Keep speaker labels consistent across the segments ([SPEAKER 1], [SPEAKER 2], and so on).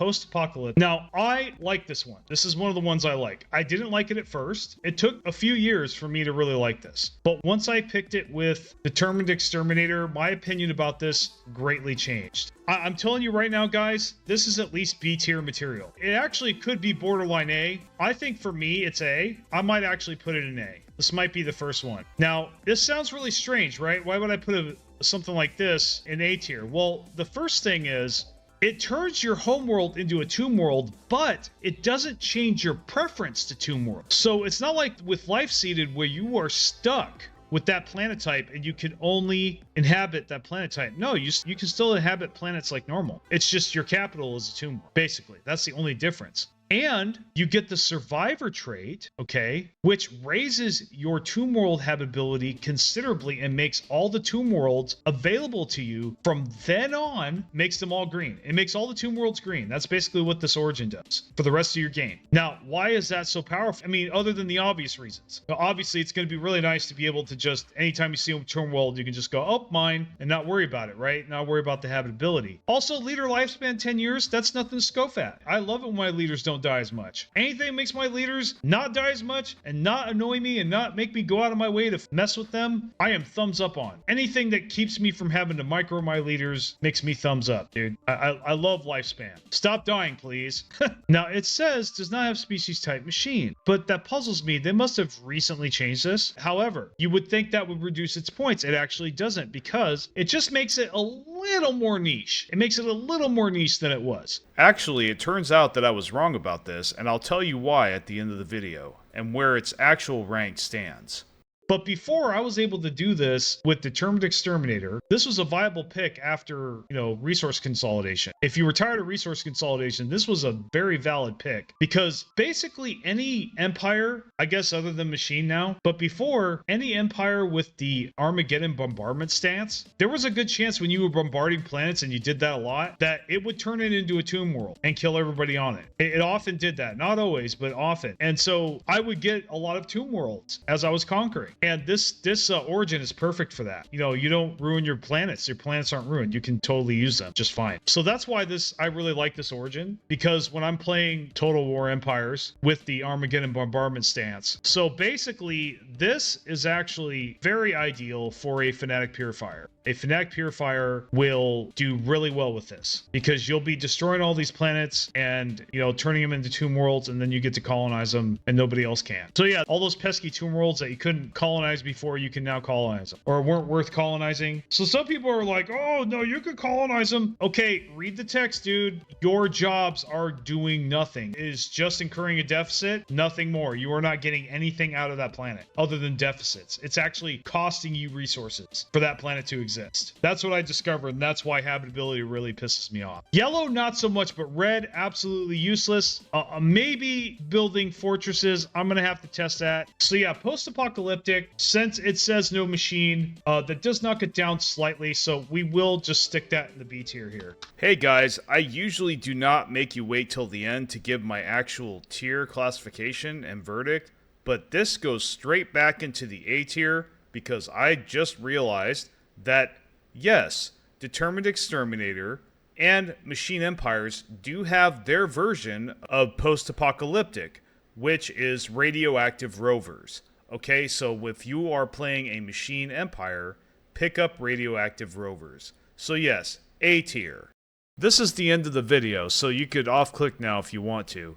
[SPEAKER 1] Post-Apocalyptic. Now, I like this one. This is one of the ones I like. I didn't like it at first. It took a few years for me to really like this. But once I picked it with Determined Exterminator, my opinion about this greatly changed. I'm telling you right now, guys, this is at least B tier material. It actually could be borderline A. I think for me, it's A. I might actually put it in A. This might be the first one. Now, this sounds really strange, right? Why would I put something like this in A tier? Well, the first thing is, it turns your homeworld into a tomb world, but it doesn't change your preference to tomb world. So it's not like with Life Seeded where you are stuck with that planet type and you can only inhabit that planet type. No, you can still inhabit planets like normal. It's just your capital is a tomb world, basically. That's the only difference. And you get the survivor trait, okay, which raises your tomb world habitability considerably and makes all the tomb worlds available to you from then on, makes them all green. It makes all the tomb worlds green. That's basically what this origin does for the rest of your game. Now, why is that so powerful? I mean, other than the obvious reasons. Now, obviously, it's going to be really nice to be able to just, anytime you see a tomb world, you can just go, oh, mine, and not worry about it, right? Not worry about the habitability. Also, leader lifespan 10 years, that's nothing to scoff at. I love it when my leaders don't die as much. Anything that makes my leaders not die as much and not annoy me and not make me go out of my way to mess with them, I am thumbs up on. Anything that keeps me from having to micro my leaders makes me thumbs up, dude. I love lifespan. Stop dying, please. Now, it says does not have species type machine, but that puzzles me. They must have recently changed this. However, you would think that would reduce its points. It actually doesn't, because it just makes it a little more niche. It makes it a little more niche than it was.
[SPEAKER 2] Actually, it turns out that I was wrong about this, and I'll tell you why at the end of the video, and where its actual rank stands.
[SPEAKER 1] But before I was able to do this with Determined Exterminator, this was a viable pick after, resource consolidation. If you were tired of resource consolidation, this was a very valid pick, because basically any empire, I guess other than Machine now, but before, any empire with the Armageddon bombardment stance, there was a good chance when you were bombarding planets and you did that a lot, that it would turn it into a tomb world and kill everybody on it. It often did that. Not always, but often. And so I would get a lot of tomb worlds as I was conquering. And this origin is perfect for that. You don't ruin your planets. Your planets aren't ruined. You can totally use them just fine. So that's why I really like this origin, because when I'm playing Total War Empires with the Armageddon bombardment stance, so basically this is actually very ideal for a Fanatic Purifier. A Fanatic Purifier will do really well with this, because you'll be destroying all these planets and, turning them into tomb worlds, and then you get to colonize them and nobody else can. So yeah, all those pesky tomb worlds that you couldn't colonize before, you can now colonize them, or weren't worth colonizing. So some people are like, oh no, you could colonize them. Okay, read the text, dude. Your jobs are doing nothing. It is just incurring a deficit, nothing more. You are not getting anything out of that planet other than deficits. It's actually costing you resources for that planet to exist. That's what I discovered, and that's why habitability really pisses me off. Yellow, not so much, but red, absolutely useless. Maybe building fortresses. I'm gonna have to test that. So yeah, post-apocalyptic, since it says no machine, that does knock it down slightly, so we will just stick that in the B tier here.
[SPEAKER 2] Hey guys, I usually do not make you wait till the end to give my actual tier classification and verdict, but this goes straight back into the A tier, because I just realized that, yes, Determined Exterminator and Machine Empires do have their version of post-apocalyptic, which is radioactive rovers. Okay, so if you are playing a Machine Empire, pick up radioactive rovers. So yes, A tier. This is the end of the video, so you could off-click now if you want to.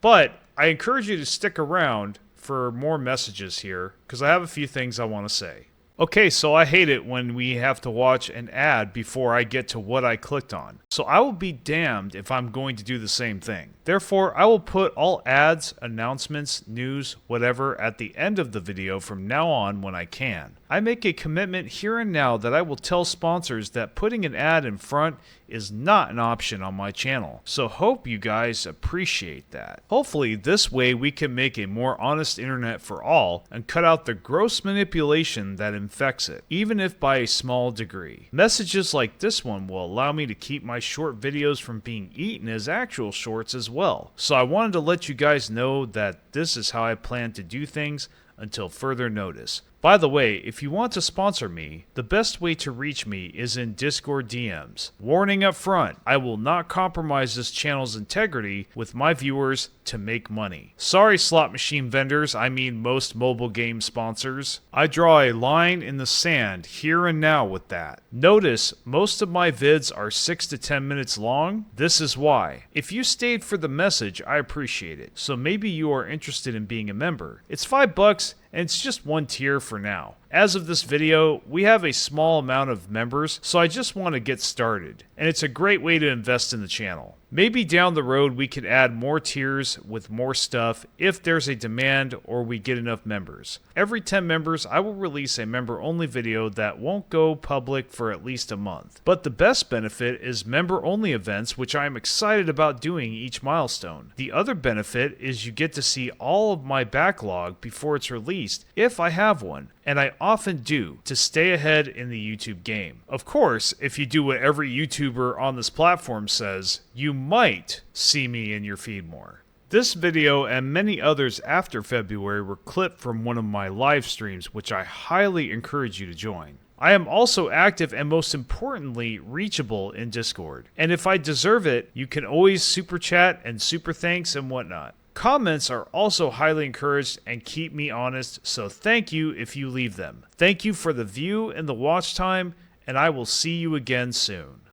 [SPEAKER 2] But I encourage you to stick around for more messages here, because I have a few things I want to say. Okay, so I hate it when we have to watch an ad before I get to what I clicked on. So I will be damned if I'm going to do the same thing. Therefore, I will put all ads, announcements, news, whatever at the end of the video from now on when I can. I make a commitment here and now that I will tell sponsors that putting an ad in front is not an option on my channel. So hope you guys appreciate that. Hopefully this way we can make a more honest internet for all and cut out the gross manipulation that infects it, even if by a small degree. Messages like this one will allow me to keep my short videos from being eaten as actual shorts as well. So I wanted to let you guys know that this is how I plan to do things until further notice. By the way, if you want to sponsor me, the best way to reach me is in Discord DMs. Warning up front, I will not compromise this channel's integrity with my viewers to make money. Sorry slot machine vendors, I mean most mobile game sponsors. I draw a line in the sand here and now with that. Notice most of my vids are 6 to 10 minutes long. This is why. If you stayed for the message, I appreciate it. So maybe you are interested in being a member. It's $5 and it's just one tier for now. As of this video, we have a small amount of members, so I just want to get started, and it's a great way to invest in the channel. Maybe down the road we could add more tiers with more stuff if there's a demand or we get enough members. Every 10 members, I will release a member-only video that won't go public for at least a month. But the best benefit is member-only events, which I am excited about doing each milestone. The other benefit is you get to see all of my backlog before it's released, if I have one. And I often do, to stay ahead in the YouTube game. Of course, if you do what every YouTuber on this platform says, you might see me in your feed more. This video and many others after February were clipped from one of my live streams, which I highly encourage you to join. I am also active and most importantly, reachable in Discord. And if I deserve it, you can always super chat and super thanks and whatnot. Comments are also highly encouraged and keep me honest, so thank you if you leave them. Thank you for the view and the watch time, and I will see you again soon.